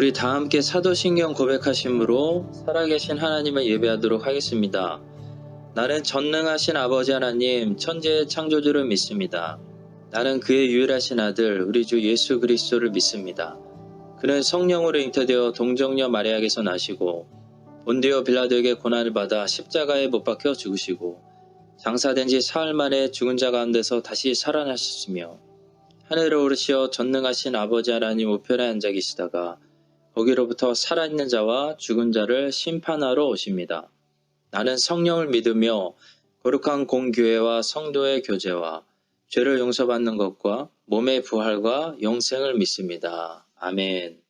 우리 다 함께 사도신경 고백하심으로 살아계신 하나님을 예배하도록 하겠습니다. 나는 전능하신 아버지 하나님, 천지의 창조주를 믿습니다. 나는 그의 유일하신 아들, 우리 주 예수 그리스도를 믿습니다. 그는 성령으로 잉태되어 동정녀 마리아에게서 나시고 본디오 빌라도에게 고난을 받아 십자가에 못 박혀 죽으시고 장사된 지 사흘 만에 죽은 자 가운데서 다시 살아나셨으며 하늘에 오르시어 전능하신 아버지 하나님 우편에 앉아 계시다가 거기로부터 살아있는 자와 죽은 자를 심판하러 오십니다. 나는 성령을 믿으며 거룩한 공교회와 성도의 교제와 죄를 용서받는 것과 몸의 부활과 영생을 믿습니다. 아멘.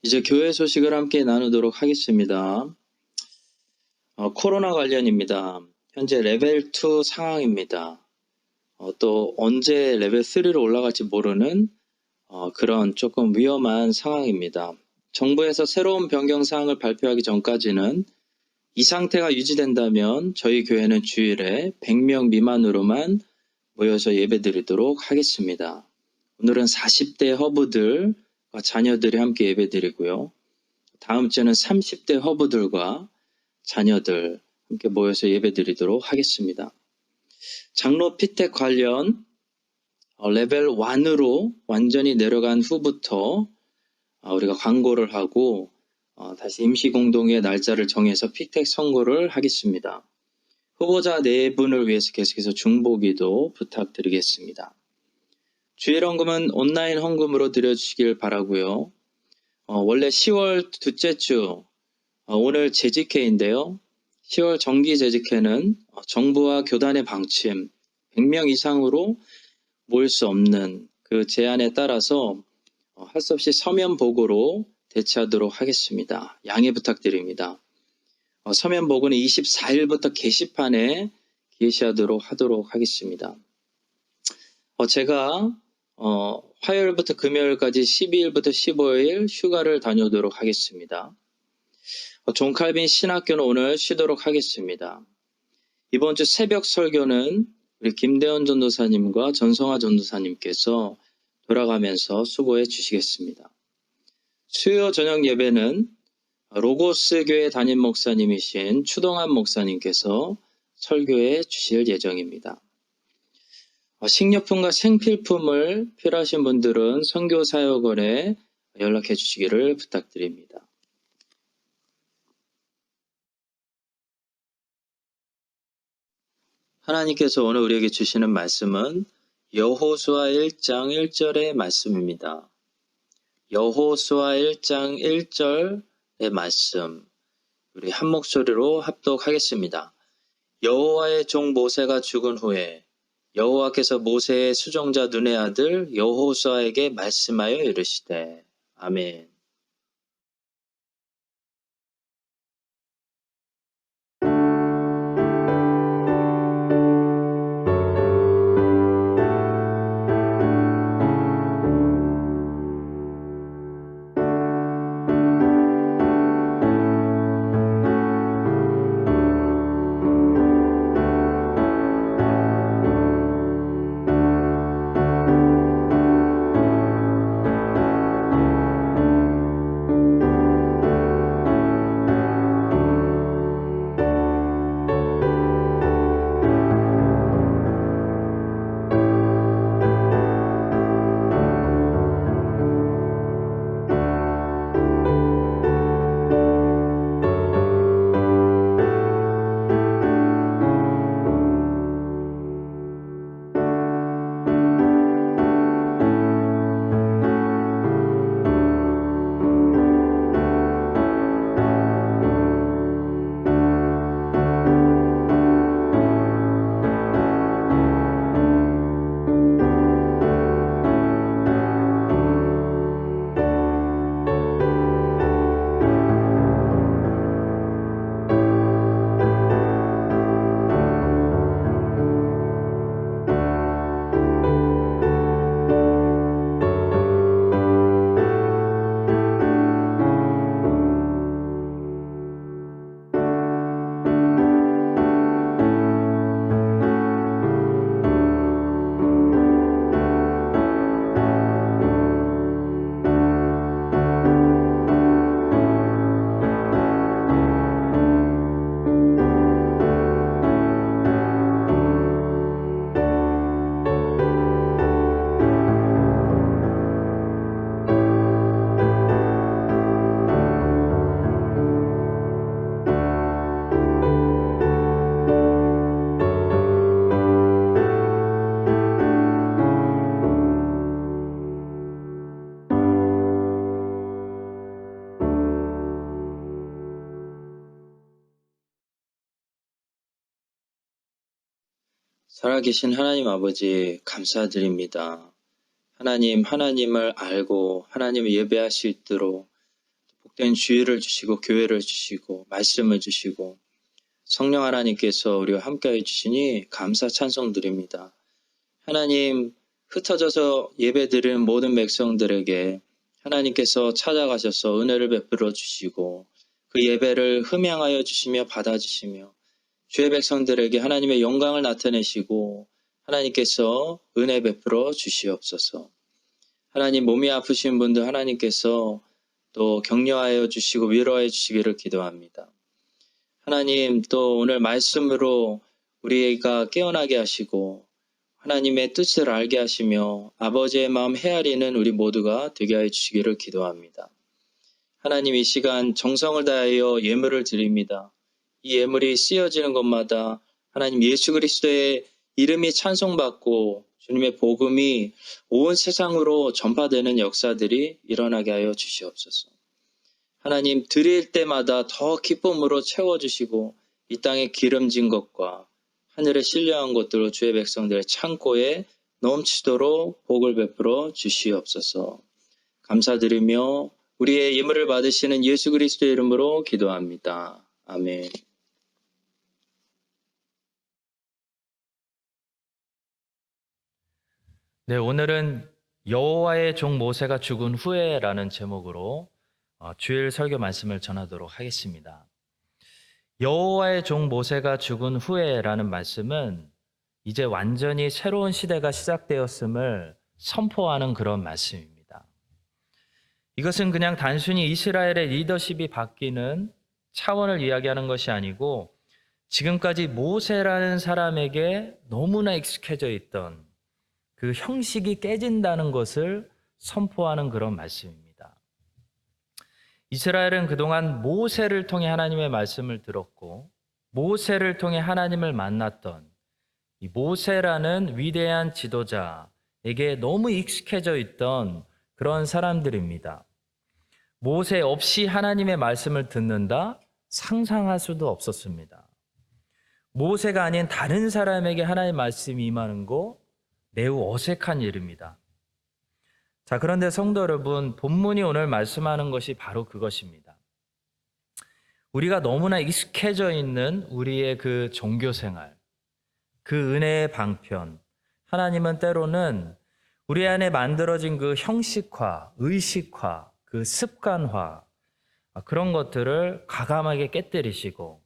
이제 교회 소식을 함께 나누도록 하겠습니다. 코로나 관련입니다. 현재 레벨 2 상황입니다. 또 언제 레벨 3로 올라갈지 모르는 그런 조금 위험한 상황입니다. 정부에서 새로운 변경 사항을 발표하기 전까지는 이 상태가 유지된다면 저희 교회는 주일에 100명 미만으로만 모여서 예배드리도록 하겠습니다. 오늘은 40대 허브들과 자녀들이 함께 예배드리고요. 다음 주는 30대 허브들과 자녀들 함께 모여서 예배드리도록 하겠습니다. 장로 피택 관련 레벨 1으로 완전히 내려간 후부터 우리가 광고를 하고 다시 임시공동의 날짜를 정해서 피택 선고를 하겠습니다. 후보자 4분을 위해서 계속해서 중보기도 부탁드리겠습니다. 주일 헌금은 온라인 헌금으로 드려주시길 바라고요. 원래 10월 둘째 주 오늘 재직회인데요. 10월 정기 재직회는 정부와 교단의 방침 100명 이상으로 모일 수 없는 그 제안에 따라서 할 수 없이 서면 보고로 대체하도록 하겠습니다. 양해 부탁드립니다. 서면 보고는 24일부터 게시판에 게시하도록 하겠습니다. 제가 화요일부터 금요일까지 12일부터 15일 휴가를 다녀오도록 하겠습니다. 존 칼빈 신학교는 오늘 쉬도록 하겠습니다. 이번 주 새벽 설교는 우리 김대원 전도사님과 전성화 전도사님께서 돌아가면서 수고해 주시겠습니다. 수요 저녁 예배는 로고스 교회 담임 목사님이신 추동환 목사님께서 설교해 주실 예정입니다. 식료품과 생필품을 필요하신 분들은 선교사역원에 연락해 주시기를 부탁드립니다. 하나님께서 오늘 우리에게 주시는 말씀은 여호수아 1장 1절의 말씀입니다. 여호수아 1장 1절의 말씀, 우리 한 목소리로 합독하겠습니다. 여호와의 종 모세가 죽은 후에 여호와께서 모세의 수종자 눈의 아들 여호수아에게 말씀하여 이르시되. 아멘. 살아계신 하나님 아버지 감사드립니다. 하나님을 알고 하나님을 예배할 수 있도록 복된 주의를 주시고 교회를 주시고 말씀을 주시고 성령 하나님께서 우리와 함께해 주시니 감사 찬송 드립니다. 하나님, 흩어져서 예배드리는 모든 백성들에게 하나님께서 찾아가셔서 은혜를 베풀어 주시고 그 예배를 흠양하여 주시며 받아주시며 주의 백성들에게 하나님의 영광을 나타내시고 하나님께서 은혜 베풀어 주시옵소서. 하나님, 몸이 아프신 분들 하나님께서 또 격려하여 주시고 위로하여 주시기를 기도합니다. 하나님, 또 오늘 말씀으로 우리가 깨어나게 하시고 하나님의 뜻을 알게 하시며 아버지의 마음 헤아리는 우리 모두가 되게 하여 주시기를 기도합니다. 하나님, 이 시간 정성을 다하여 예물을 드립니다. 이 예물이 쓰여지는 것마다 하나님 예수 그리스도의 이름이 찬송받고 주님의 복음이 온 세상으로 전파되는 역사들이 일어나게 하여 주시옵소서. 하나님, 드릴 때마다 더 기쁨으로 채워주시고 이 땅에 기름진 것과 하늘에 신령한 것들로 주의 백성들의 창고에 넘치도록 복을 베풀어 주시옵소서. 감사드리며 우리의 예물을 받으시는 예수 그리스도의 이름으로 기도합니다. 아멘. 네, 오늘은 여호와의 종 모세가 죽은 후에라는 제목으로 주일 설교 말씀을 전하도록 하겠습니다. 여호와의 종 모세가 죽은 후에라는 말씀은 이제 완전히 새로운 시대가 시작되었음을 선포하는 그런 말씀입니다. 이것은 그냥 단순히 이스라엘의 리더십이 바뀌는 차원을 이야기하는 것이 아니고 지금까지 모세라는 사람에게 너무나 익숙해져 있던 그 형식이 깨진다는 것을 선포하는 그런 말씀입니다. 이스라엘은 그동안 모세를 통해 하나님의 말씀을 들었고 모세를 통해 하나님을 만났던 이 모세라는 위대한 지도자에게 너무 익숙해져 있던 그런 사람들입니다. 모세 없이 하나님의 말씀을 듣는다? 상상할 수도 없었습니다. 모세가 아닌 다른 사람에게 하나님의 말씀이 임하는 거 매우 어색한 일입니다. 자, 그런데 성도 여러분, 본문이 오늘 말씀하는 것이 바로 그것입니다. 우리가 너무나 익숙해져 있는 우리의 그 종교 생활, 그 은혜의 방편, 하나님은 때로는 우리 안에 만들어진 그 형식화, 의식화, 그 습관화, 그런 것들을 과감하게 깨뜨리시고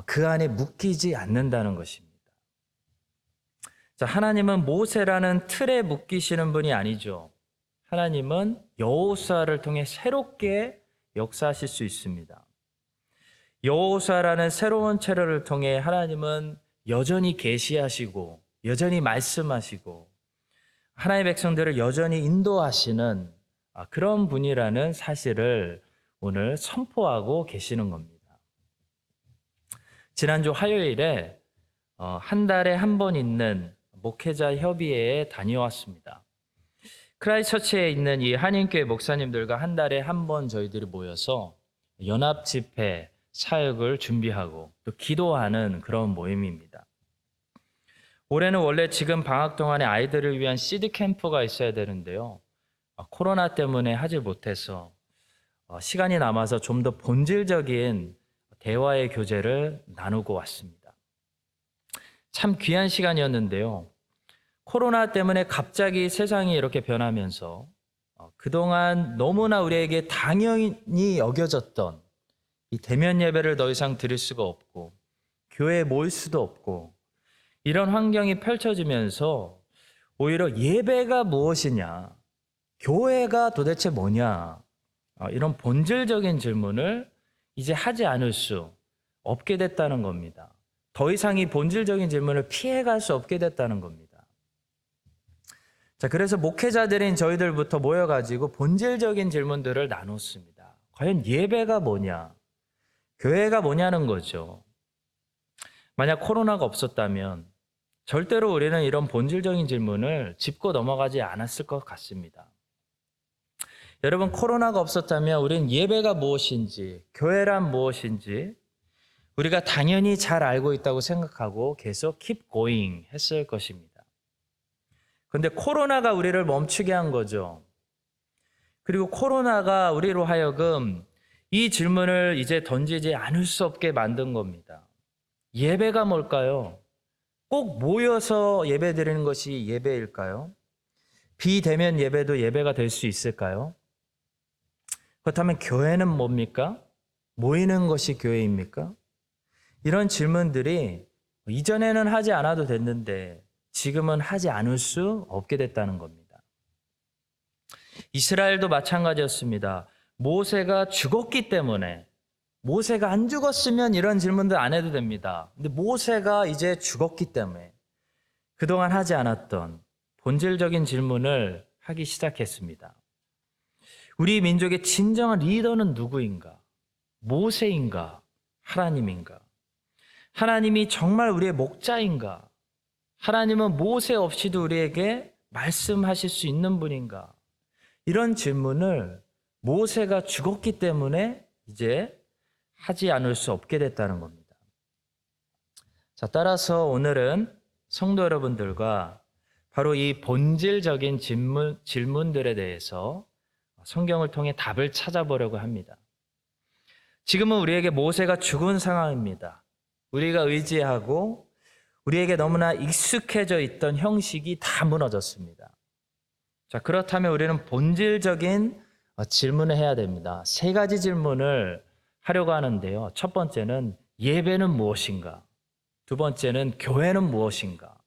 그 안에 묶이지 않는다는 것입니다. 자, 하나님은 모세라는 틀에 묶이시는 분이 아니죠. 하나님은 여호수아를 통해 새롭게 역사하실 수 있습니다. 여호수아라는 새로운 체르를 통해 하나님은 여전히 계시하시고 여전히 말씀하시고 하나님의 백성들을 여전히 인도하시는 그런 분이라는 사실을 오늘 선포하고 계시는 겁니다. 지난주 화요일에 한 달에 한 번 있는 목회자 협의회에 다녀왔습니다. 크라이처치에 있는 이 한인교회 목사님들과 한 달에 한 번 저희들이 모여서 연합 집회 사역을 준비하고 또 기도하는 그런 모임입니다. 올해는 원래 지금 방학 동안에 아이들을 위한 시드 캠프가 있어야 되는데요. 코로나 때문에 하지 못해서 시간이 남아서 좀 더 본질적인 대화의 교제를 나누고 왔습니다. 참 귀한 시간이었는데요. 코로나 때문에 갑자기 세상이 이렇게 변하면서 그동안 너무나 우리에게 당연히 여겨졌던 이 대면 예배를 더 이상 드릴 수가 없고 교회에 모일 수도 없고 이런 환경이 펼쳐지면서 오히려 예배가 무엇이냐, 교회가 도대체 뭐냐, 이런 본질적인 질문을 이제 하지 않을 수 없게 됐다는 겁니다. 더 이상 이 본질적인 질문을 피해갈 수 없게 됐다는 겁니다. 자, 그래서 목회자들인 저희들부터 모여가지고 본질적인 질문들을 나눴습니다. 과연 예배가 뭐냐? 교회가 뭐냐는 거죠. 만약 코로나가 없었다면 절대로 우리는 이런 본질적인 질문을 짚고 넘어가지 않았을 것 같습니다. 여러분, 코로나가 없었다면 우리는 예배가 무엇인지, 교회란 무엇인지 우리가 당연히 잘 알고 있다고 생각하고 계속 keep going 했을 것입니다. 그런데 코로나가 우리를 멈추게 한 거죠. 그리고 코로나가 우리로 하여금 이 질문을 이제 던지지 않을 수 없게 만든 겁니다. 예배가 뭘까요? 꼭 모여서 예배 드리는 것이 예배일까요? 비대면 예배도 예배가 될 수 있을까요? 그렇다면 교회는 뭡니까? 모이는 것이 교회입니까? 이런 질문들이 이전에는 하지 않아도 됐는데 지금은 하지 않을 수 없게 됐다는 겁니다. 이스라엘도 마찬가지였습니다. 모세가 죽었기 때문에, 모세가 안 죽었으면 이런 질문들 안 해도 됩니다. 근데 모세가 이제 죽었기 때문에 그동안 하지 않았던 본질적인 질문을 하기 시작했습니다. 우리 민족의 진정한 리더는 누구인가? 모세인가? 하나님인가? 하나님이 정말 우리의 목자인가? 하나님은 모세 없이도 우리에게 말씀하실 수 있는 분인가? 이런 질문을 모세가 죽었기 때문에 이제 하지 않을 수 없게 됐다는 겁니다. 자, 따라서 오늘은 성도 여러분들과 바로 이 본질적인 질문들에 대해서 성경을 통해 답을 찾아보려고 합니다. 지금은 우리에게 모세가 죽은 상황입니다. 우리가 의지하고 우리에게 너무나 익숙해져 있던 형식이 다 무너졌습니다. 자, 그렇다면 우리는 본질적인 질문을 해야 됩니다. 세 가지 질문을 하려고 하는데요. 첫 번째는 예배는 무엇인가? 두 번째는 교회는 무엇인가?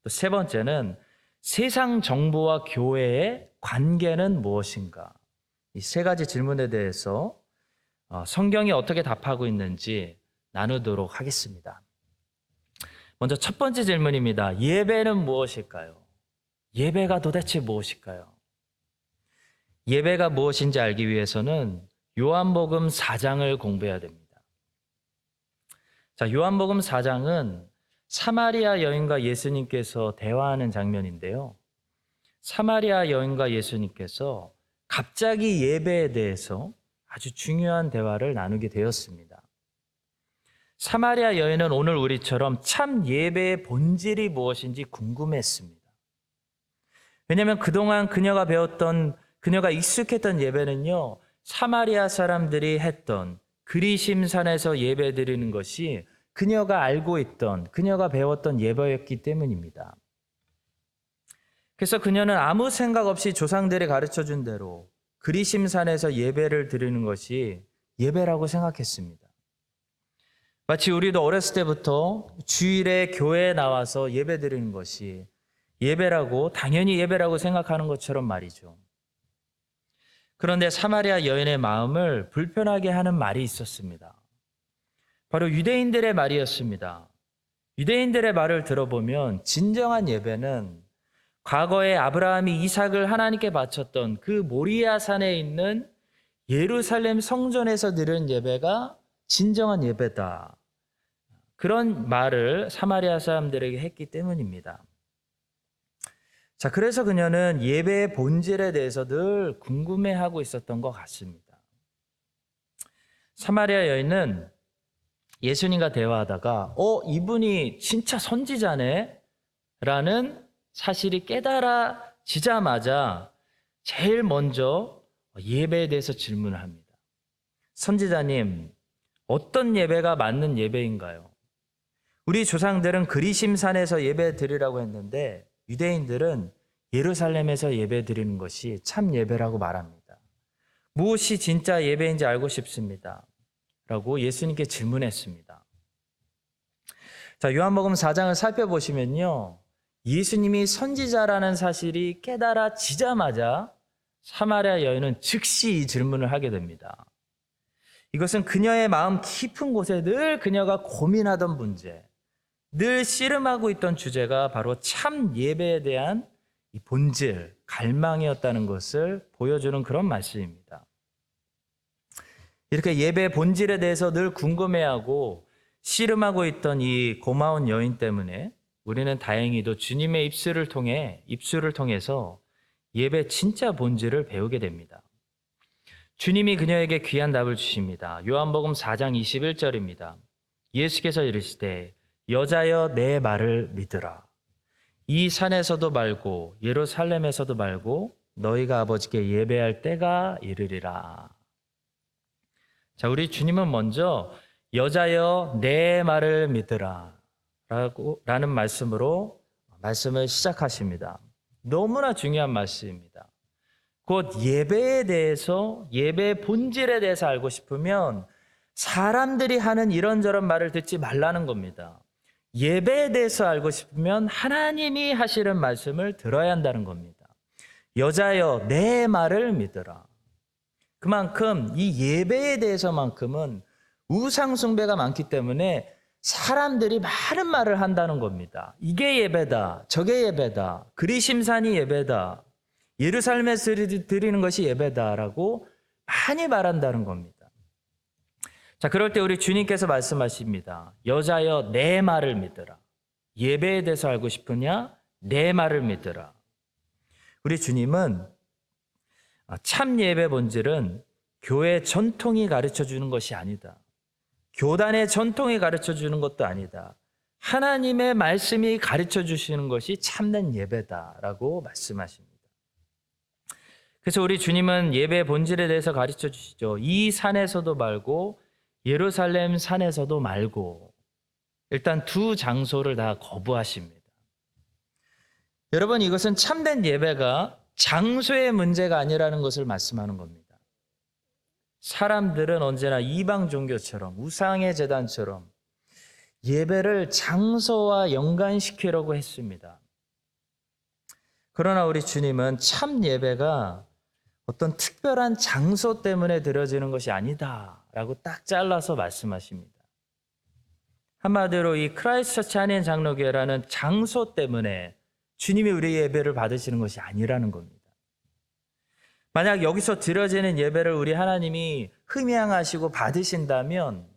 또 세 번째는 세상 정부와 교회의 관계는 무엇인가? 이 세 가지 질문에 대해서 성경이 어떻게 답하고 있는지 나누도록 하겠습니다. 먼저 첫 번째 질문입니다. 예배는 무엇일까요? 예배가 도대체 무엇일까요? 예배가 무엇인지 알기 위해서는 요한복음 4장을 공부해야 됩니다. 자, 요한복음 4장은 사마리아 여인과 예수님께서 대화하는 장면인데요. 사마리아 여인과 예수님께서 갑자기 예배에 대해서 아주 중요한 대화를 나누게 되었습니다. 사마리아 여인은 오늘 우리처럼 참 예배의 본질이 무엇인지 궁금했습니다. 왜냐하면 그동안 그녀가 배웠던, 그녀가 익숙했던 예배는요, 사마리아 사람들이 했던 그리심산에서 예배 드리는 것이 그녀가 알고 있던, 그녀가 배웠던 예배였기 때문입니다. 그래서 그녀는 아무 생각 없이 조상들이 가르쳐준 대로 그리심산에서 예배를 드리는 것이 예배라고 생각했습니다. 마치 우리도 어렸을 때부터 주일에 교회에 나와서 예배 드리는 것이 예배라고, 당연히 예배라고 생각하는 것처럼 말이죠. 그런데 사마리아 여인의 마음을 불편하게 하는 말이 있었습니다. 바로 유대인들의 말이었습니다. 유대인들의 말을 들어보면 진정한 예배는 과거에 아브라함이 이삭을 하나님께 바쳤던 그 모리아 산에 있는 예루살렘 성전에서 드리는 예배가 진정한 예배다. 그런 말을 사마리아 사람들에게 했기 때문입니다. 자, 그래서 그녀는 예배의 본질에 대해서 늘 궁금해하고 있었던 것 같습니다. 사마리아 여인은 예수님과 대화하다가 이분이 진짜 선지자네? 라는 사실이 깨달아지자마자 제일 먼저 예배에 대해서 질문을 합니다. 선지자님, 어떤 예배가 맞는 예배인가요? 우리 조상들은 그리심산에서 예배 드리라고 했는데 유대인들은 예루살렘에서 예배 드리는 것이 참 예배라고 말합니다. 무엇이 진짜 예배인지 알고 싶습니다. 라고 예수님께 질문했습니다. 자, 요한복음 4장을 살펴보시면요. 예수님이 선지자라는 사실이 깨달아지자마자 사마리아 여인은 즉시 이 질문을 하게 됩니다. 이것은 그녀의 마음 깊은 곳에 늘 그녀가 고민하던 문제, 늘 씨름하고 있던 주제가 바로 참 예배에 대한 이 본질, 갈망이었다는 것을 보여주는 그런 말씀입니다. 이렇게 예배의 본질에 대해서 늘 궁금해하고 씨름하고 있던 이 고마운 여인 때문에 우리는 다행히도 주님의 입술을 통해서 예배 진짜 본질을 배우게 됩니다. 주님이 그녀에게 귀한 답을 주십니다. 요한복음 4장 21절입니다. 예수께서 이르시되 여자여 내 말을 믿으라. 이 산에서도 말고 예루살렘에서도 말고 너희가 아버지께 예배할 때가 이르리라. 자, 우리 주님은 먼저 여자여 내 말을 믿으라 라는 말씀으로 말씀을 시작하십니다. 너무나 중요한 말씀입니다. 곧 예배에 대해서, 예배의 본질에 대해서 알고 싶으면 사람들이 하는 이런저런 말을 듣지 말라는 겁니다. 예배에 대해서 알고 싶으면 하나님이 하시는 말씀을 들어야 한다는 겁니다. 여자여 내 말을 믿으라. 그만큼 이 예배에 대해서만큼은 우상 숭배가 많기 때문에 사람들이 많은 말을 한다는 겁니다. 이게 예배다, 저게 예배다, 그리심산이 예배다, 예루살렘에서 드리는 것이 예배다라고 많이 말한다는 겁니다. 자, 그럴 때 우리 주님께서 말씀하십니다. 여자여 내 말을 믿으라. 예배에 대해서 알고 싶으냐? 내 말을 믿으라. 우리 주님은 참 예배 본질은 교회 전통이 가르쳐주는 것이 아니다. 교단의 전통이 가르쳐주는 것도 아니다. 하나님의 말씀이 가르쳐주시는 것이 참된 예배다라고 말씀하십니다. 그래서 우리 주님은 예배의 본질에 대해서 가르쳐주시죠. 이 산에서도 말고 예루살렘 산에서도 말고 일단 두 장소를 다 거부하십니다. 여러분, 이것은 참된 예배가 장소의 문제가 아니라는 것을 말씀하는 겁니다. 사람들은 언제나 이방 종교처럼 우상의 제단처럼 예배를 장소와 연관시키려고 했습니다. 그러나 우리 주님은 참 예배가 어떤 특별한 장소 때문에 드려지는 것이 아니다라고 딱 잘라서 말씀하십니다. 한마디로 이 크라이스트처치 한인 장로교회라는 장소 때문에 주님이 우리의 예배를 받으시는 것이 아니라는 겁니다. 만약 여기서 드려지는 예배를 우리 하나님이 흠양하시고 받으신다면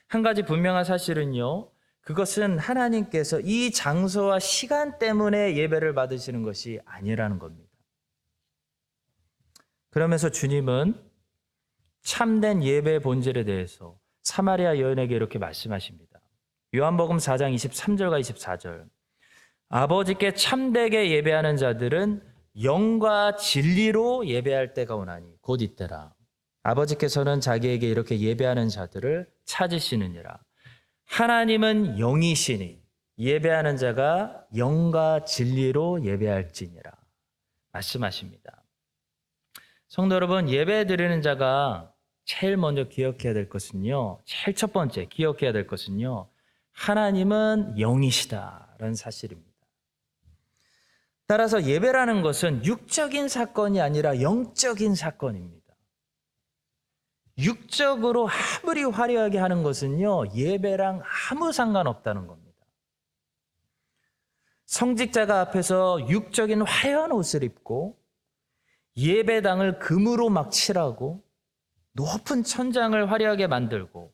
한 가지 분명한 사실은요, 그것은 하나님께서 이 장소와 시간 때문에 예배를 받으시는 것이 아니라는 겁니다. 그러면서 주님은 참된 예배의 본질에 대해서 사마리아 여인에게 이렇게 말씀하십니다. 요한복음 4장 23절과 24절. 아버지께 참되게 예배하는 자들은 영과 진리로 예배할 때가 오나니 곧 이때라. 아버지께서는 자기에게 이렇게 예배하는 자들을 찾으시느니라. 하나님은 영이시니 예배하는 자가 영과 진리로 예배할지니라 말씀하십니다. 성도 여러분, 예배 드리는 자가 제일 먼저 기억해야 될 것은요, 제일 첫 번째 기억해야 될 것은요, 하나님은 영이시다라는 사실입니다. 따라서 예배라는 것은 육적인 사건이 아니라 영적인 사건입니다. 육적으로 아무리 화려하게 하는 것은요, 예배랑 아무 상관없다는 겁니다. 성직자가 앞에서 육적인 화려한 옷을 입고 예배당을 금으로 막 칠하고 높은 천장을 화려하게 만들고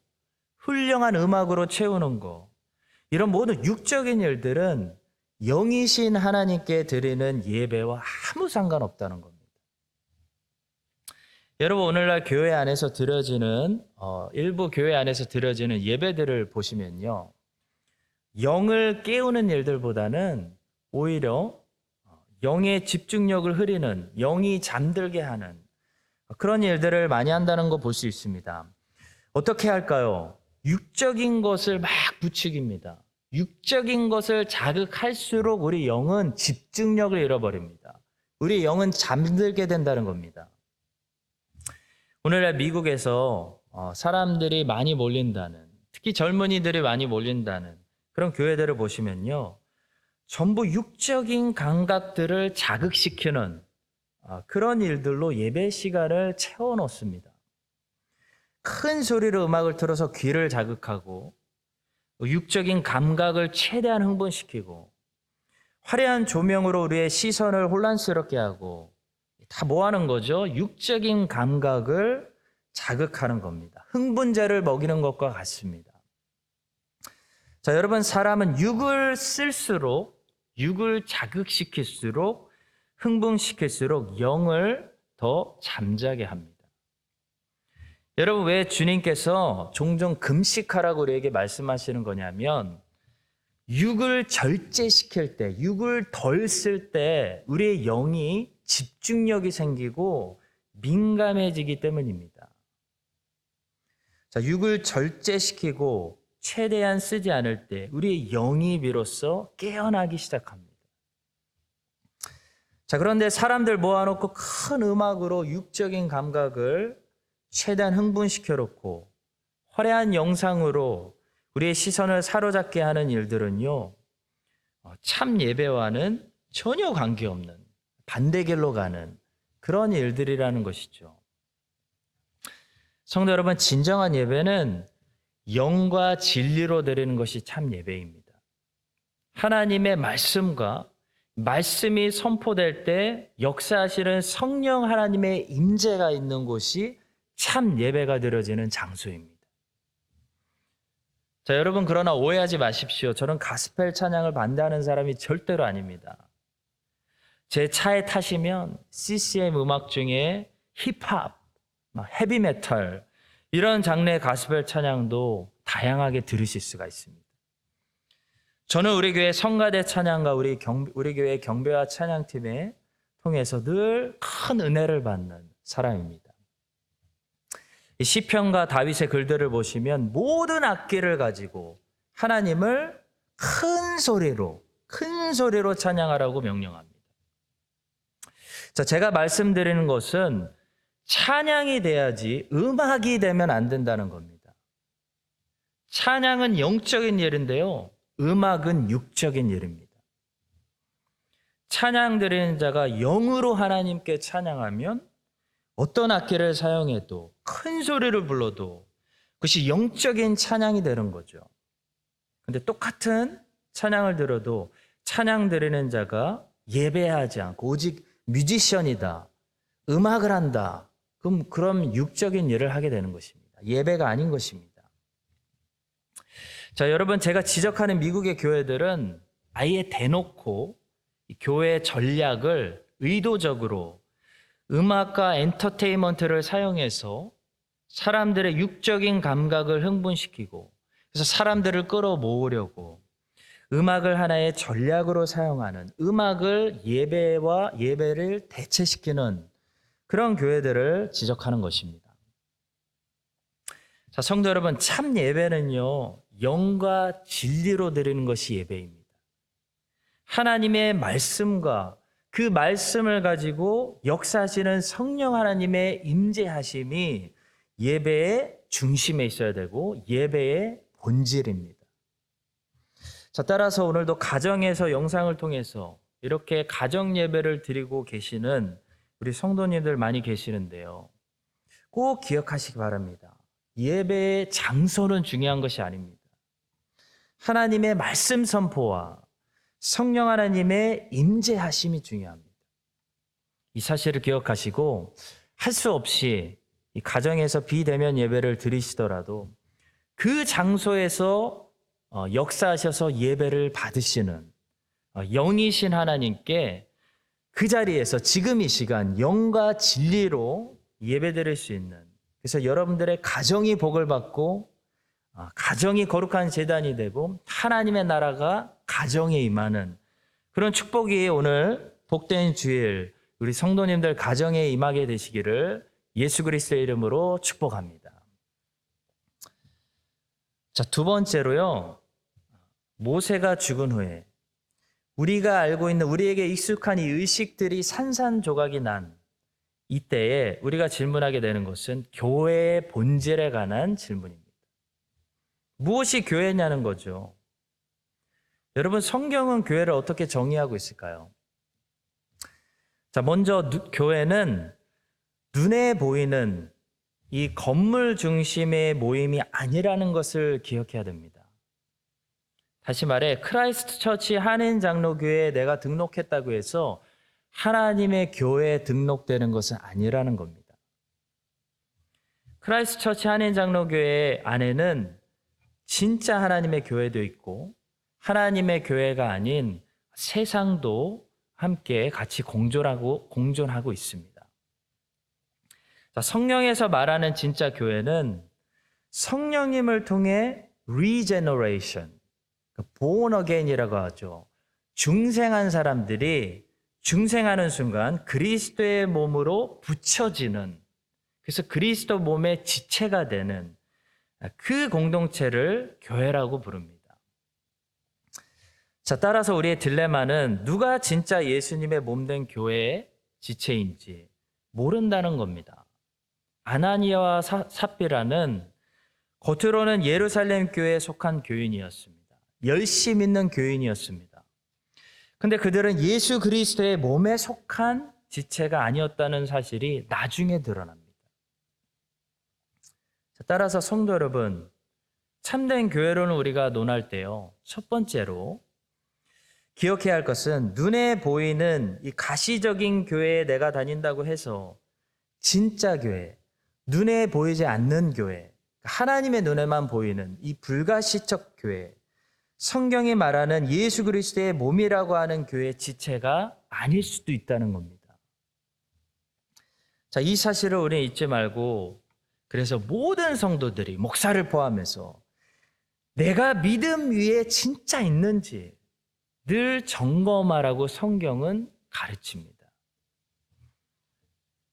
훌륭한 음악으로 채우는 거, 이런 모든 육적인 일들은 영이신 하나님께 드리는 예배와 아무 상관없다는 겁니다. 여러분, 오늘날 교회 안에서 드려지는 일부 교회 안에서 드려지는 예배들을 보시면요, 영을 깨우는 일들보다는 오히려 영의 집중력을 흐리는, 영이 잠들게 하는 그런 일들을 많이 한다는 거 볼 수 있습니다. 어떻게 할까요? 육적인 것을 막 부추깁니다. 육적인 것을 자극할수록 우리 영은 집중력을 잃어버립니다. 우리 영은 잠들게 된다는 겁니다. 오늘날 미국에서 사람들이 많이 몰린다는, 특히 젊은이들이 많이 몰린다는 그런 교회들을 보시면요, 전부 육적인 감각들을 자극시키는 그런 일들로 예배 시간을 채워놓습니다. 큰 소리로 음악을 틀어서 귀를 자극하고 육적인 감각을 최대한 흥분시키고 화려한 조명으로 우리의 시선을 혼란스럽게 하고 다 뭐 하는 거죠? 육적인 감각을 자극하는 겁니다. 흥분제를 먹이는 것과 같습니다. 자, 여러분, 사람은 육을 쓸수록, 육을 자극시킬수록, 흥분시킬수록 영을 더 잠자게 합니다. 여러분, 왜 주님께서 종종 금식하라고 우리에게 말씀하시는 거냐면, 육을 절제시킬 때, 육을 덜 쓸 때 우리의 영이 집중력이 생기고 민감해지기 때문입니다. 자, 육을 절제시키고 최대한 쓰지 않을 때 우리의 영이 비로소 깨어나기 시작합니다. 자, 그런데 사람들 모아놓고 큰 음악으로 육적인 감각을 최대한 흥분시켜 놓고 화려한 영상으로 우리의 시선을 사로잡게 하는 일들은요, 참 예배와는 전혀 관계없는 반대길로 가는 그런 일들이라는 것이죠. 성도 여러분, 진정한 예배는 영과 진리로 드리는 것이 참 예배입니다. 하나님의 말씀과 말씀이 선포될 때 역사하시는 성령 하나님의 임재가 있는 곳이 참 예배가 드려지는 장소입니다. 자, 여러분, 그러나 오해하지 마십시오. 저는 가스펠 찬양을 반대하는 사람이 절대로 아닙니다. 제 차에 타시면 CCM 음악 중에 힙합, 헤비메탈 이런 장르의 가스펠 찬양도 다양하게 들으실 수가 있습니다. 저는 우리 교회 성가대 찬양과 우리 교회 경배와 찬양팀에 통해서 늘 큰 은혜를 받는 사람입니다. 이 시편과 다윗의 글들을 보시면 모든 악기를 가지고 하나님을 큰 소리로 찬양하라고 명령합니다. 자, 제가 말씀드리는 것은 찬양이 돼야지 음악이 되면 안 된다는 겁니다. 찬양은 영적인 일인데요. 음악은 육적인 일입니다. 찬양 드리는 자가 영으로 하나님께 찬양하면 어떤 악기를 사용해도 큰 소리를 불러도 그것이 영적인 찬양이 되는 거죠. 근데 똑같은 찬양을 들어도 찬양 드리는 자가 예배하지 않고 오직 뮤지션이다, 음악을 한다, 그럼 육적인 일을 하게 되는 것입니다. 예배가 아닌 것입니다. 자, 여러분, 제가 지적하는 미국의 교회들은 아예 대놓고 교회 전략을 의도적으로 음악과 엔터테인먼트를 사용해서 사람들의 육적인 감각을 흥분시키고 그래서 사람들을 끌어모으려고 음악을 하나의 전략으로 사용하는, 음악을 예배를 대체시키는 그런 교회들을 지적하는 것입니다. 자, 성도 여러분, 참 예배는요, 영과 진리로 드리는 것이 예배입니다. 하나님의 말씀과 그 말씀을 가지고 역사하시는 성령 하나님의 임재하심이 예배의 중심에 있어야 되고 예배의 본질입니다. 자, 따라서 오늘도 가정에서 영상을 통해서 이렇게 가정 예배를 드리고 계시는 우리 성도님들 많이 계시는데요. 꼭 기억하시기 바랍니다. 예배의 장소는 중요한 것이 아닙니다. 하나님의 말씀 선포와 성령 하나님의 임재하심이 중요합니다. 이 사실을 기억하시고 할 수 없이 이 가정에서 비대면 예배를 드리시더라도 그 장소에서 역사하셔서 예배를 받으시는 영이신 하나님께 그 자리에서 지금 이 시간 영과 진리로 예배드릴 수 있는, 그래서 여러분들의 가정이 복을 받고 가정이 거룩한 제단이 되고 하나님의 나라가 가정에 임하는 그런 축복이 오늘 복된 주일 우리 성도님들 가정에 임하게 되시기를 예수 그리스도의 이름으로 축복합니다. 자, 두 번째로요. 모세가 죽은 후에 우리가 알고 있는 우리에게 익숙한 이 의식들이 산산조각이 난 이때에 우리가 질문하게 되는 것은 교회의 본질에 관한 질문입니다. 무엇이 교회냐는 거죠. 여러분, 성경은 교회를 어떻게 정의하고 있을까요? 자, 먼저 교회는 눈에 보이는 이 건물 중심의 모임이 아니라는 것을 기억해야 됩니다. 다시 말해 크라이스트 처치 한인장로교회에 내가 등록했다고 해서 하나님의 교회에 등록되는 것은 아니라는 겁니다. 크라이스트 처치 한인장로교회 안에는 진짜 하나님의 교회도 있고 하나님의 교회가 아닌 세상도 함께 같이 공존하고 있습니다. 자, 성령에서 말하는 진짜 교회는 성령님을 통해 regeneration, born again이라고 하죠. 중생한 사람들이 중생하는 순간 그리스도의 몸으로 붙여지는, 그래서 그리스도 몸의 지체가 되는 그 공동체를 교회라고 부릅니다. 자, 따라서 우리의 딜레마는 누가 진짜 예수님의 몸된 교회의 지체인지 모른다는 겁니다. 아나니아와 삽비라는 겉으로는 예루살렘 교회에 속한 교인이었습니다. 열심 있는 교인이었습니다. 근데 그들은 예수 그리스도의 몸에 속한 지체가 아니었다는 사실이 나중에 드러납니다. 자, 따라서 성도 여러분, 참된 교회론을 우리가 논할 때요, 첫 번째로 기억해야 할 것은 눈에 보이는 이 가시적인 교회에 내가 다닌다고 해서 진짜 교회, 눈에 보이지 않는 교회, 하나님의 눈에만 보이는 이 불가시적 교회, 성경이 말하는 예수 그리스도의 몸이라고 하는 교회의 지체가 아닐 수도 있다는 겁니다. 자, 이 사실을 우리는 잊지 말고, 그래서 모든 성도들이 목사를 포함해서 내가 믿음 위에 진짜 있는지 늘 점검하라고 성경은 가르칩니다.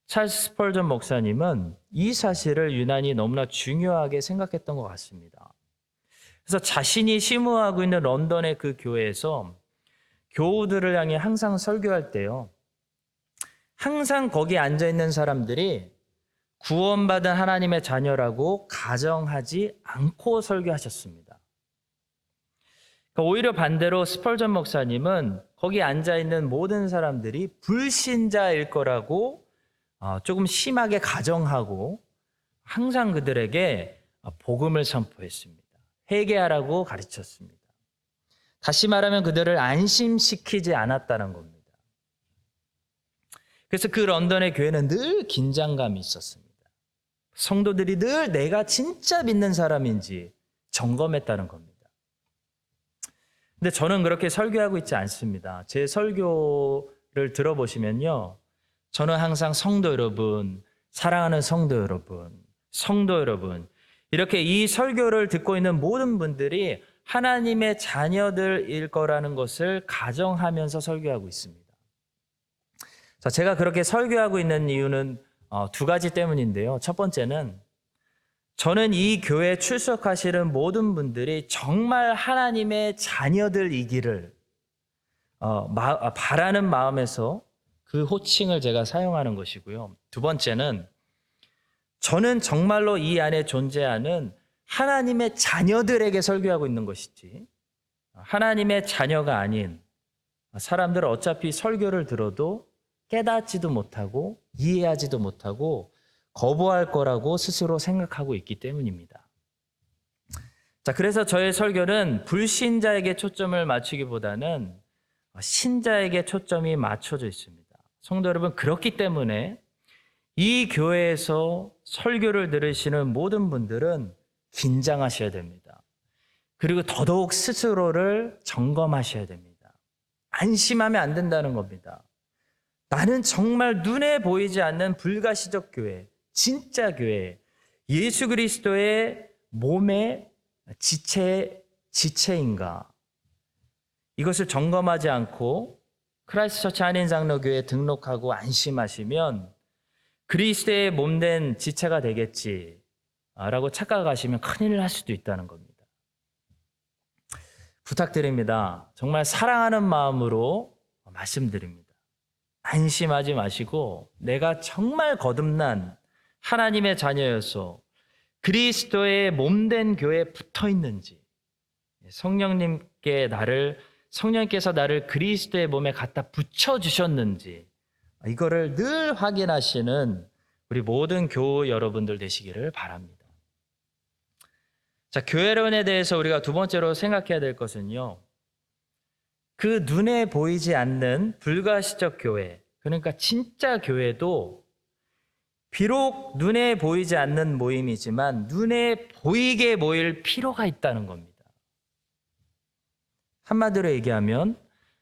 찰스 스펄전 목사님은 이 사실을 유난히 너무나 중요하게 생각했던 것 같습니다. 그래서 자신이 심우하고 있는 런던의 그 교회에서 교우들을 향해 항상 설교할 때요, 항상 거기 앉아 있는 사람들이 구원받은 하나님의 자녀라고 가정하지 않고 설교하셨습니다. 그러니까 오히려 반대로 스펄전 목사님은 거기 앉아 있는 모든 사람들이 불신자일 거라고 조금 심하게 가정하고 항상 그들에게 복음을 선포했습니다. 회개하라고 가르쳤습니다. 다시 말하면 그들을 안심시키지 않았다는 겁니다. 그래서 그 런던의 교회는 늘 긴장감이 있었습니다. 성도들이 늘 내가 진짜 믿는 사람인지 점검했다는 겁니다. 근데 저는 그렇게 설교하고 있지 않습니다. 제 설교를 들어보시면요. 저는 항상 성도 여러분, 사랑하는 성도 여러분, 이렇게 이 설교를 듣고 있는 모든 분들이 하나님의 자녀들일 거라는 것을 가정하면서 설교하고 있습니다. 자, 제가 그렇게 설교하고 있는 이유는 두 가지 때문인데요. 첫 번째는 저는 이 교회에 출석하시는 모든 분들이 정말 하나님의 자녀들이기를 바라는 마음에서 그 호칭을 제가 사용하는 것이고요. 두 번째는 저는 정말로 이 안에 존재하는 하나님의 자녀들에게 설교하고 있는 것이지 하나님의 자녀가 아닌 사람들은 어차피 설교를 들어도 깨닫지도 못하고 이해하지도 못하고 거부할 거라고 스스로 생각하고 있기 때문입니다. 자, 그래서 저의 설교는 불신자에게 초점을 맞추기보다는 신자에게 초점이 맞춰져 있습니다. 성도 여러분, 그렇기 때문에 이 교회에서 설교를 들으시는 모든 분들은 긴장하셔야 됩니다. 그리고 더더욱 스스로를 점검하셔야 됩니다. 안심하면 안 된다는 겁니다. 나는 정말 눈에 보이지 않는 불가시적 교회, 진짜 교회, 예수 그리스도의 몸의 지체인가? 이것을 점검하지 않고 크라이스트처치 한인장로교회에 등록하고 안심하시면 그리스도의 몸된 지체가 되겠지라고 착각하시면 큰일 날 수도 있다는 겁니다. 부탁드립니다. 정말 사랑하는 마음으로 말씀드립니다. 안심하지 마시고 내가 정말 거듭난 하나님의 자녀여서 그리스도의 몸된 교회에 붙어 있는지, 성령님께서 나를 그리스도의 몸에 갖다 붙여 주셨는지 이거를 늘 확인하시는 우리 모든 교우 여러분들 되시기를 바랍니다. 자, 교회론에 대해서 우리가 두 번째로 생각해야 될 것은요. 그 눈에 보이지 않는 불가시적 교회, 그러니까 진짜 교회도 비록 눈에 보이지 않는 모임이지만 눈에 보이게 모일 필요가 있다는 겁니다. 한마디로 얘기하면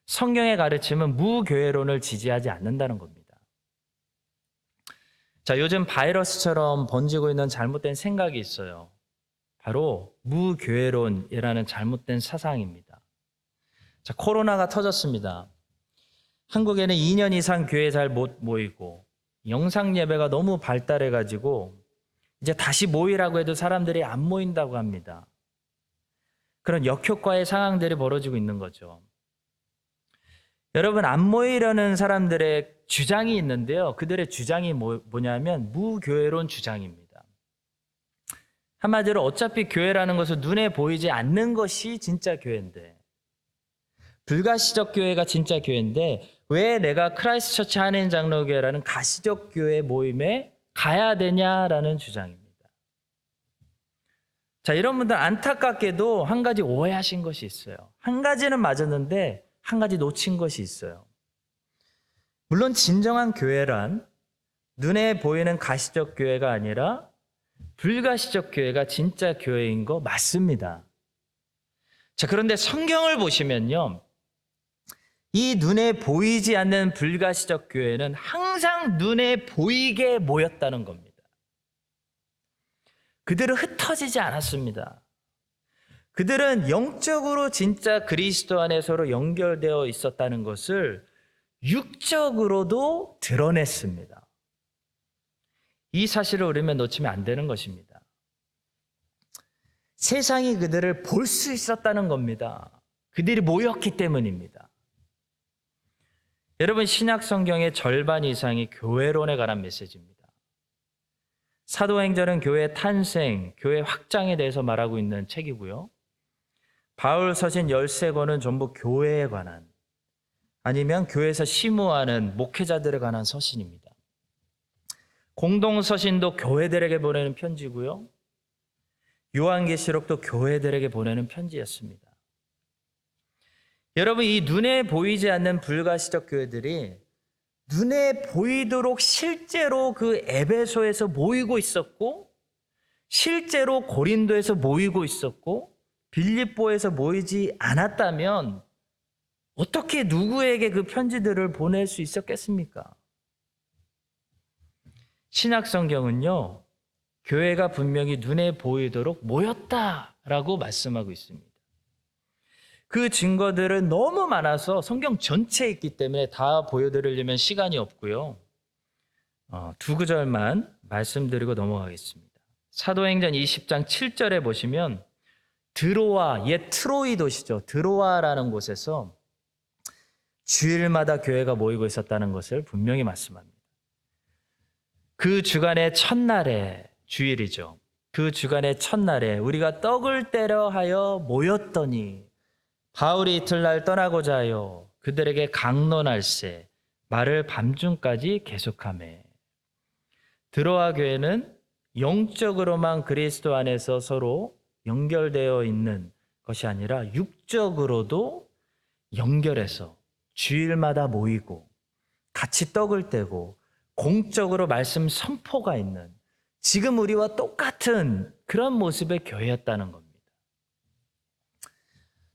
성경의 가르침은 무교회론을 지지하지 않는다는 겁니다. 자, 요즘 바이러스처럼 번지고 있는 잘못된 생각이 있어요. 바로 무교회론이라는 잘못된 사상입니다. 자, 코로나가 터졌습니다. 한국에는 2년 이상 교회 잘 못 모이고 영상 예배가 너무 발달해가지고 이제 다시 모이라고 해도 사람들이 안 모인다고 합니다. 그런 역효과의 상황들이 벌어지고 있는 거죠. 여러분, 안 모이려는 사람들의 주장이 있는데요. 그들의 주장이 뭐냐면 무교회론 주장입니다. 한마디로 어차피 교회라는 것은 눈에 보이지 않는 것이 진짜 교회인데, 불가시적 교회가 진짜 교회인데 왜 내가 크라이스트처치 한인장로교회라는 가시적 교회 모임에 가야 되냐라는 주장입니다. 자, 이런 분들 안타깝게도 한 가지 오해하신 것이 있어요. 한 가지는 맞았는데 한 가지 놓친 것이 있어요. 물론 진정한 교회란 눈에 보이는 가시적 교회가 아니라 불가시적 교회가 진짜 교회인 거 맞습니다. 자, 그런데 성경을 보시면요. 이 눈에 보이지 않는 불가시적 교회는 항상 눈에 보이게 모였다는 겁니다. 그들은 흩어지지 않았습니다. 그들은 영적으로 진짜 그리스도 안에 서로 연결되어 있었다는 것을 육적으로도 드러냈습니다. 이 사실을 우리는 놓치면 안 되는 것입니다. 세상이 그들을 볼 수 있었다는 겁니다. 그들이 모였기 때문입니다. 여러분, 신약 성경의 절반 이상이 교회론에 관한 메시지입니다. 사도행전은 교회 탄생, 교회 확장에 대해서 말하고 있는 책이고요. 바울 서신 13권은 전부 교회에 관한, 아니면 교회에서 심우하는 목회자들에 관한 서신입니다. 공동서신도 교회들에게 보내는 편지고요. 요한계시록도 교회들에게 보내는 편지였습니다. 여러분, 이 눈에 보이지 않는 불가시적 교회들이 눈에 보이도록 실제로 그 에베소에서 모이고 있었고, 실제로 고린도에서 모이고 있었고, 빌립보에서 모이지 않았다면 어떻게 누구에게 그 편지들을 보낼 수 있었겠습니까? 신약 성경은요, 교회가 분명히 눈에 보이도록 모였다라고 말씀하고 있습니다. 그 증거들은 너무 많아서 성경 전체에 있기 때문에 다 보여드리려면 시간이 없고요. 두 구절만 말씀드리고 넘어가겠습니다. 사도행전 20장 7절에 보시면 드로아, 옛 트로이 도시죠. 드로아라는 곳에서 주일마다 교회가 모이고 있었다는 것을 분명히 말씀합니다. 그 주간의 첫날에, 주일이죠. 그 주간의 첫날에 우리가 떡을 떼려 하여 모였더니 바울이 이틀날 떠나고자 하여 그들에게 강론할세 말을 밤중까지 계속하매. 드로아 교회는 영적으로만 그리스도 안에서 서로 연결되어 있는 것이 아니라 육적으로도 연결해서 주일마다 모이고 같이 떡을 떼고 공적으로 말씀 선포가 있는, 지금 우리와 똑같은 그런 모습의 교회였다는 겁니다.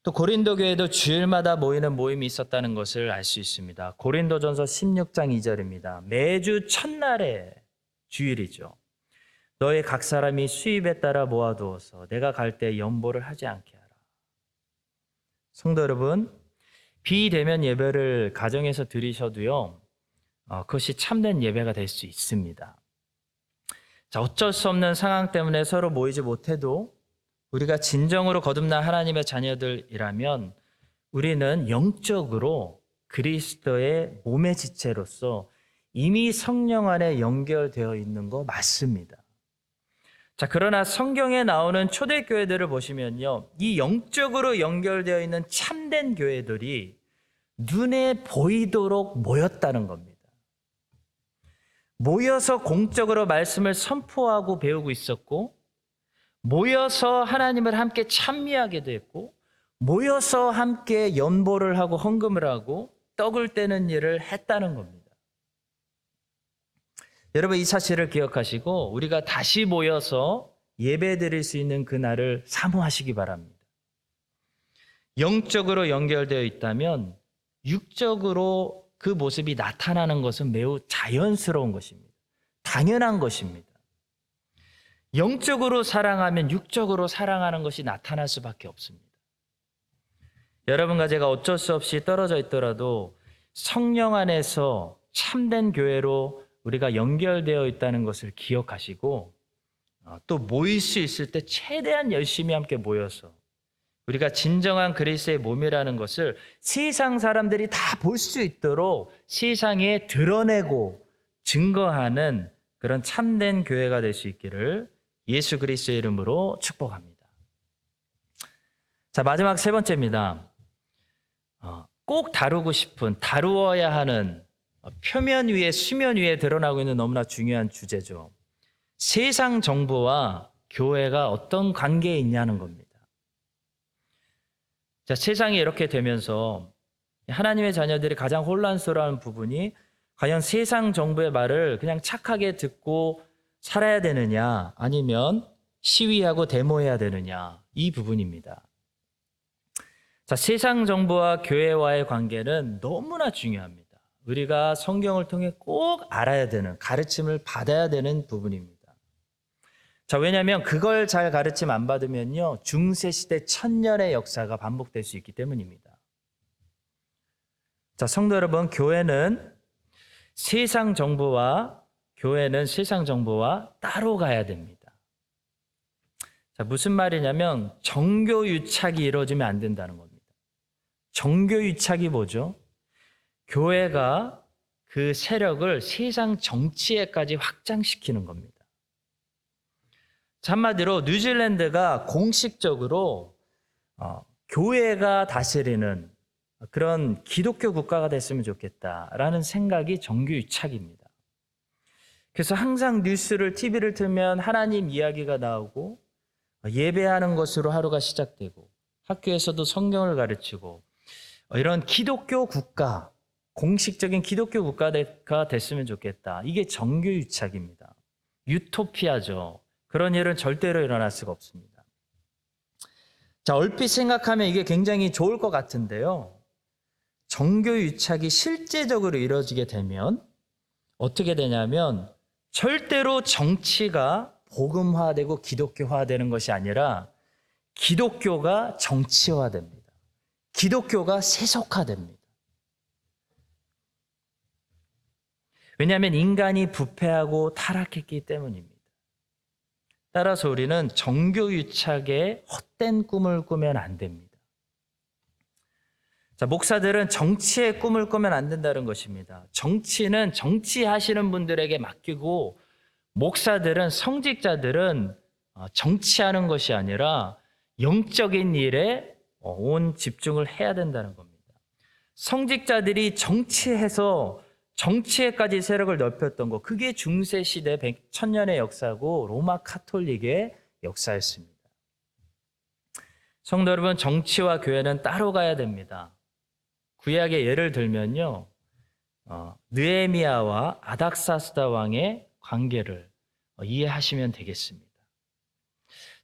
또 고린도 교회도 주일마다 모이는 모임이 있었다는 것을 알 수 있습니다. 고린도전서 16장 2절입니다. 매주 첫날에, 주일이죠, 너희 각 사람이 수입에 따라 모아두어서 내가 갈 때 연보를 하지 않게 하라. 성도 여러분, 비대면 예배를 가정에서 드리셔도요, 그것이 참된 예배가 될 수 있습니다. 자, 어쩔 수 없는 상황 때문에 서로 모이지 못해도 우리가 진정으로 거듭난 하나님의 자녀들이라면 우리는 영적으로 그리스도의 몸의 지체로서 이미 성령 안에 연결되어 있는 거 맞습니다. 자, 그러나 성경에 나오는 초대교회들을 보시면요, 이 영적으로 연결되어 있는 참된 교회들이 눈에 보이도록 모였다는 겁니다. 모여서 공적으로 말씀을 선포하고 배우고 있었고, 모여서 하나님을 함께 찬미하게 됐고, 모여서 함께 연보를 하고 헌금을 하고 떡을 떼는 일을 했다는 겁니다. 여러분, 이 사실을 기억하시고 우리가 다시 모여서 예배 드릴 수 있는 그날을 사모하시기 바랍니다. 영적으로 연결되어 있다면 육적으로 그 모습이 나타나는 것은 매우 자연스러운 것입니다. 당연한 것입니다. 영적으로 사랑하면 육적으로 사랑하는 것이 나타날 수밖에 없습니다. 여러분과 제가 어쩔 수 없이 떨어져 있더라도 성령 안에서 참된 교회로 우리가 연결되어 있다는 것을 기억하시고, 또 모일 수 있을 때 최대한 열심히 함께 모여서 우리가 진정한 그리스도의 몸이라는 것을 세상 사람들이 다 볼 수 있도록 세상에 드러내고 증거하는 그런 참된 교회가 될 수 있기를 예수 그리스도의 이름으로 축복합니다. 자, 마지막 세 번째입니다. 꼭 다루고 싶은, 다루어야 하는, 표면 위에, 수면 위에 드러나고 있는 너무나 중요한 주제죠. 세상 정부와 교회가 어떤 관계에 있냐는 겁니다. 자, 세상이 이렇게 되면서 하나님의 자녀들이 가장 혼란스러운 부분이 과연 세상 정부의 말을 그냥 착하게 듣고 살아야 되느냐, 아니면 시위하고 데모해야 되느냐, 이 부분입니다. 자, 세상 정부와 교회와의 관계는 너무나 중요합니다. 우리가 성경을 통해 꼭 알아야 되는, 가르침을 받아야 되는 부분입니다. 자, 왜냐하면 그걸 잘 가르침 안 받으면요, 중세시대 천년의 역사가 반복될 수 있기 때문입니다. 자, 성도 여러분, 교회는 세상 정부와 따로 가야 됩니다. 자, 무슨 말이냐면 정교유착이 이루어지면 안 된다는 겁니다. 정교유착이 뭐죠? 교회가 그 세력을 세상 정치에까지 확장시키는 겁니다. 한마디로 뉴질랜드가 공식적으로 교회가 다스리는 그런 기독교 국가가 됐으면 좋겠다라는 생각이 정규유착입니다. 그래서 항상 뉴스를, TV를 틀면 하나님 이야기가 나오고 예배하는 것으로 하루가 시작되고 학교에서도 성경을 가르치고 이런 기독교 국가, 공식적인 기독교 국가가 됐으면 좋겠다. 이게 정규유착입니다. 유토피아죠. 그런 일은 절대로 일어날 수가 없습니다. 자, 얼핏 생각하면 이게 굉장히 좋을 것 같은데요. 정규유착이 실제적으로 이루어지게 되면 어떻게 되냐면 절대로 정치가 복음화되고 기독교화되는 것이 아니라 기독교가 정치화됩니다. 기독교가 세속화됩니다. 왜냐하면 인간이 부패하고 타락했기 때문입니다. 따라서 우리는 정교유착에 헛된 꿈을 꾸면 안 됩니다. 자, 목사들은 정치의 꿈을 꾸면 안 된다는 것입니다. 정치는 정치하시는 분들에게 맡기고 목사들은, 성직자들은 정치하는 것이 아니라 영적인 일에 온 집중을 해야 된다는 겁니다. 성직자들이 정치해서 정치에까지 세력을 넓혔던 것, 그게 중세시대 1000년의 역사고 로마 카톨릭의 역사였습니다. 성도 여러분, 정치와 교회는 따로 가야 됩니다. 구약의 예를 들면요, 느헤미야와 아닥사스다 왕의 관계를 이해하시면 되겠습니다.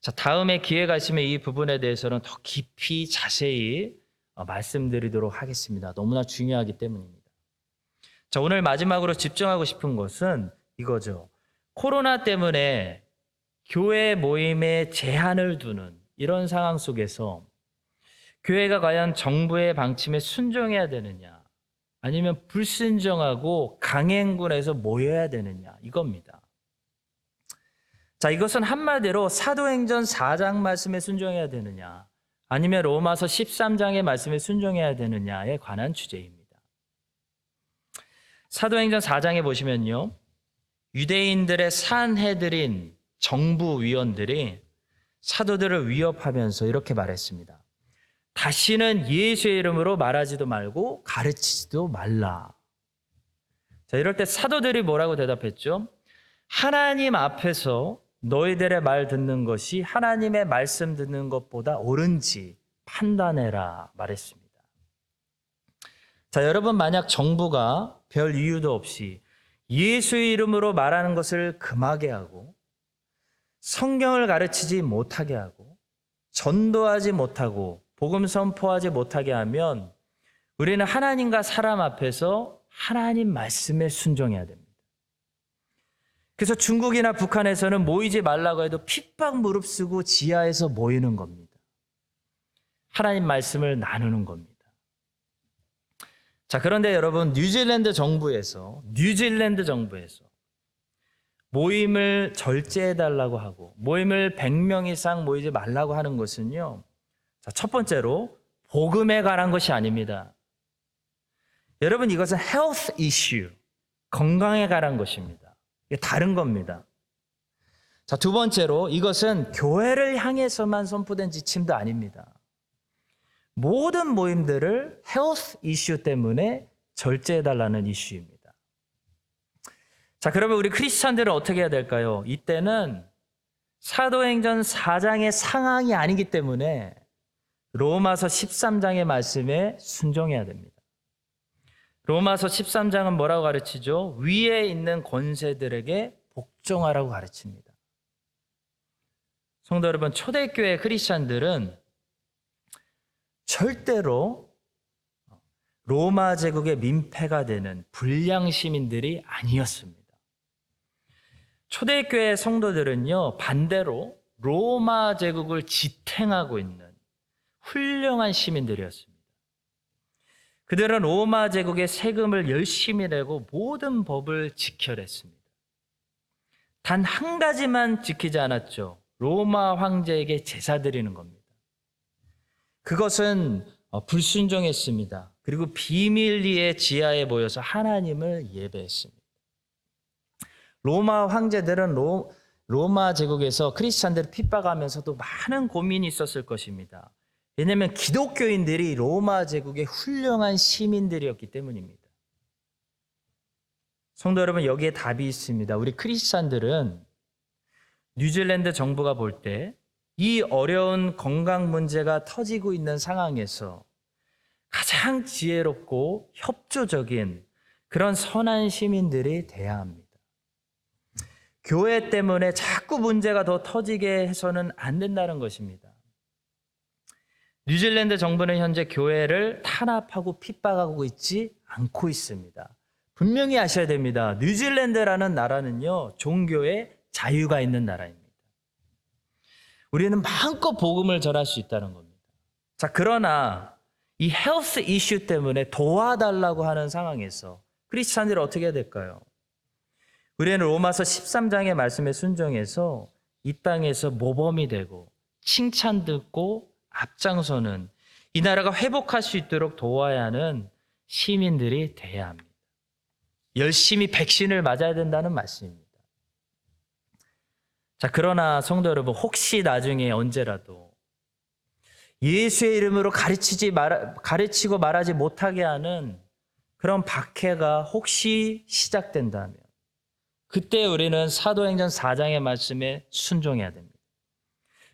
자, 다음에 기회가 있으면 이 부분에 대해서는 더 깊이 자세히 말씀드리도록 하겠습니다. 너무나 중요하기 때문입니다. 자, 오늘 마지막으로 집중하고 싶은 것은 이거죠. 코로나 때문에 교회 모임에 제한을 두는 이런 상황 속에서 교회가 과연 정부의 방침에 순종해야 되느냐, 아니면 불순종하고 강행군에서 모여야 되느냐, 이겁니다. 자, 이것은 한마디로 사도행전 4장 말씀에 순종해야 되느냐, 아니면 로마서 13장의 말씀에 순종해야 되느냐에 관한 주제입니다. 사도행전 4장에 보시면요, 유대인들의 산헤드린 정부위원들이 사도들을 위협하면서 이렇게 말했습니다. 다시는 예수의 이름으로 말하지도 말고 가르치지도 말라. 자, 이럴 때 사도들이 뭐라고 대답했죠? 하나님 앞에서 너희들의 말 듣는 것이 하나님의 말씀 듣는 것보다 옳은지 판단해라 말했습니다. 자, 여러분, 만약 정부가 별 이유도 없이 예수의 이름으로 말하는 것을 금하게 하고 성경을 가르치지 못하게 하고 전도하지 못하고 복음 선포하지 못하게 하면 우리는 하나님과 사람 앞에서 하나님 말씀에 순종해야 됩니다. 그래서 중국이나 북한에서는 모이지 말라고 해도 핍박 무릅쓰고 지하에서 모이는 겁니다. 하나님 말씀을 나누는 겁니다. 자, 그런데 여러분, 뉴질랜드 정부에서 모임을 절제해달라고 하고 모임을 100명 이상 모이지 말라고 하는 것은요, 자, 첫 번째로 복음에 관한 것이 아닙니다. 여러분, 이것은 health issue, 건강에 관한 것입니다. 이게 다른 겁니다. 자, 두 번째로 이것은 교회를 향해서만 선포된 지침도 아닙니다. 모든 모임들을 health issue 때문에 절제해달라는 이슈입니다. 자, 그러면 우리 크리스찬들은 어떻게 해야 될까요? 이때는 사도행전 4장의 상황이 아니기 때문에 로마서 13장의 말씀에 순종해야 됩니다. 로마서 13장은 뭐라고 가르치죠? 위에 있는 권세들에게 복종하라고 가르칩니다. 성도 여러분, 초대교회 크리스찬들은 절대로 로마 제국의 민폐가 되는 불량 시민들이 아니었습니다. 초대교회 성도들은요, 반대로 로마 제국을 지탱하고 있는 훌륭한 시민들이었습니다. 그들은 로마 제국의 세금을 열심히 내고 모든 법을 지켜냈습니다. 단 한 가지만 지키지 않았죠. 로마 황제에게 제사 드리는 겁니다. 그것은 불순종했습니다. 그리고 비밀리에 지하에 모여서 하나님을 예배했습니다. 로마 황제들은 로마 제국에서 크리스찬들을 핍박하면서도 많은 고민이 있었을 것입니다. 왜냐하면 기독교인들이 로마 제국의 훌륭한 시민들이었기 때문입니다. 성도 여러분, 여기에 답이 있습니다. 우리 크리스찬들은 뉴질랜드 정부가 볼 때 이 어려운 건강 문제가 터지고 있는 상황에서 가장 지혜롭고 협조적인 그런 선한 시민들이 돼야 합니다. 교회 때문에 자꾸 문제가 더 터지게 해서는 안 된다는 것입니다. 뉴질랜드 정부는 현재 교회를 탄압하고 핍박하고 있지 않고 있습니다. 분명히 아셔야 됩니다. 뉴질랜드라는 나라는요, 종교의 자유가 있는 나라입니다. 우리는 마음껏 복음을 전할 수 있다는 겁니다. 자, 그러나 이 헬스 이슈 때문에 도와달라고 하는 상황에서 크리스찬들이 어떻게 해야 될까요? 우리는 로마서 13장의 말씀에 순종해서 이 땅에서 모범이 되고 칭찬 듣고 앞장서는 이 나라가 회복할 수 있도록 도와야 하는 시민들이 돼야 합니다. 열심히 백신을 맞아야 된다는 말씀입니다. 자, 그러나 성도 여러분, 혹시 나중에 언제라도 예수의 이름으로 가르치고 말하지 못하게 하는 그런 박해가 혹시 시작된다면 그때 우리는 사도행전 4장의 말씀에 순종해야 됩니다.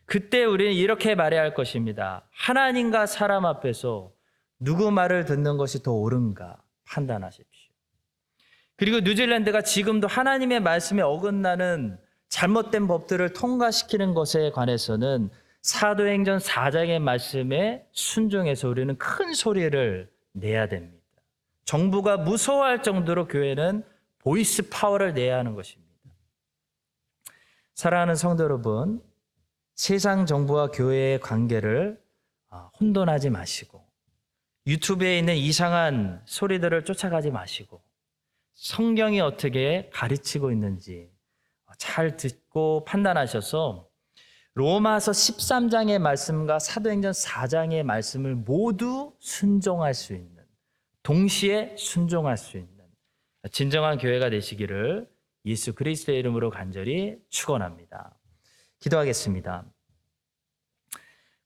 그때 우리는 이렇게 말해야 할 것입니다. 하나님과 사람 앞에서 누구 말을 듣는 것이 더 옳은가 판단하십시오. 그리고 뉴질랜드가 지금도 하나님의 말씀에 어긋나는 잘못된 법들을 통과시키는 것에 관해서는 사도행전 4장의 말씀에 순종해서 우리는 큰 소리를 내야 됩니다. 정부가 무서워할 정도로 교회는 보이스 파워를 내야 하는 것입니다. 사랑하는 성도 여러분, 세상 정부와 교회의 관계를 혼돈하지 마시고 유튜브에 있는 이상한 소리들을 쫓아가지 마시고 성경이 어떻게 가르치고 있는지 잘 듣고 판단하셔서 로마서 13장의 말씀과 사도행전 4장의 말씀을 모두 순종할 수 있는, 동시에 순종할 수 있는 진정한 교회가 되시기를 예수 그리스도의 이름으로 간절히 축원합니다. 기도하겠습니다.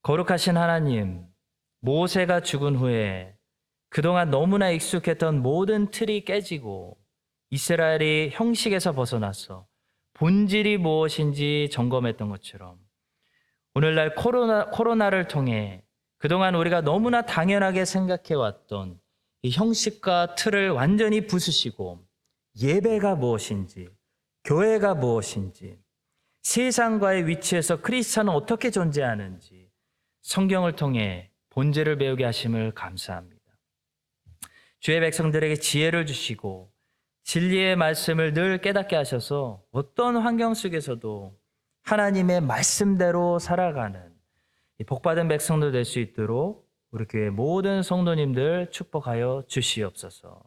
거룩하신 하나님, 모세가 죽은 후에 그동안 너무나 익숙했던 모든 틀이 깨지고 이스라엘이 형식에서 벗어나서 본질이 무엇인지 점검했던 것처럼 오늘날 코로나를 통해 그동안 우리가 너무나 당연하게 생각해왔던 이 형식과 틀을 완전히 부수시고 예배가 무엇인지, 교회가 무엇인지, 세상과의 위치에서 크리스찬은 어떻게 존재하는지 성경을 통해 본질을 배우게 하심을 감사합니다. 주의 백성들에게 지혜를 주시고 진리의 말씀을 늘 깨닫게 하셔서 어떤 환경 속에서도 하나님의 말씀대로 살아가는 복받은 백성들 될 수 있도록 우리 교회 모든 성도님들 축복하여 주시옵소서.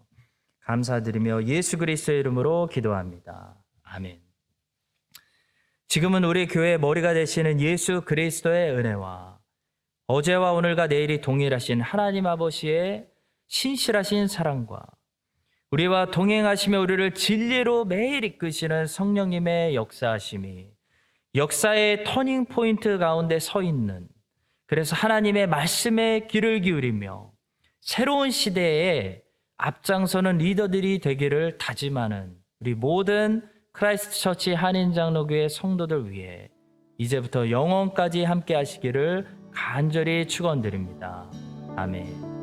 감사드리며 예수 그리스도의 이름으로 기도합니다. 아멘. 지금은 우리 교회의 머리가 되시는 예수 그리스도의 은혜와 어제와 오늘과 내일이 동일하신 하나님 아버지의 신실하신 사랑과 우리와 동행하시며 우리를 진리로 매일 이끄시는 성령님의 역사하심이 역사의 터닝 포인트 가운데 서 있는, 그래서 하나님의 말씀에 귀를 기울이며 새로운 시대에 앞장서는 리더들이 되기를 다짐하는 우리 모든 크라이스트 처치 한인장로교회 성도들 위해 이제부터 영원까지 함께 하시기를 간절히 축원드립니다. 아멘.